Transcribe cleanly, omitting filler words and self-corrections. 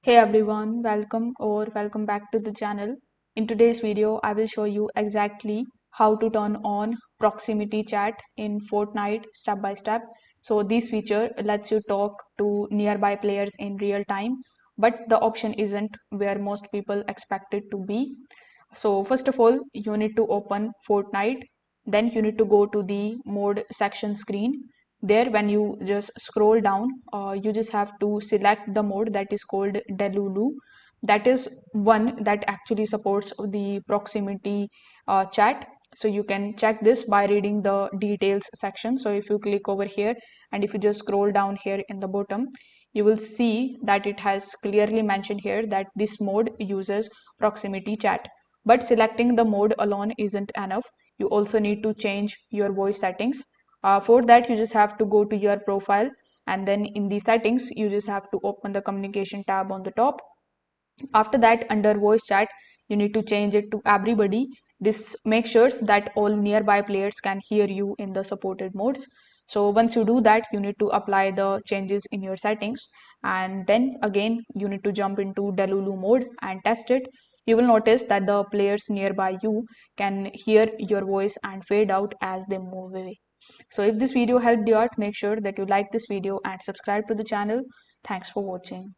Hey everyone, welcome back to the channel. In today's video, I will show you exactly how to turn on proximity chat in Fortnite step by step. So this feature lets you talk to nearby players in real time, but the option isn't where most people expect it to be. So first of all, you need to open Fortnite. Then you need to go to the mode section screen. There, when you just scroll down, you just have to select the mode that is called Delulu. That is one that actually supports the proximity chat. So you can check this by reading the details section. So if you click over here and if you just scroll down here in the bottom, you will see that it has clearly mentioned here that this mode uses proximity chat. But selecting the mode alone isn't enough. You also need to change your voice settings. For that, you just have to go to your profile, and then in the settings, you just have to open the communication tab on the top. After that, under voice chat, you need to change it to everybody. This makes sure that all nearby players can hear you in the supported modes. So once you do that, you need to apply the changes in your settings, and then again you need to jump into Delulu mode and test it. You will notice that the players nearby you can hear your voice and fade out as they move away. So if this video helped you out, make sure that you like this video and subscribe to the channel. Thanks for watching.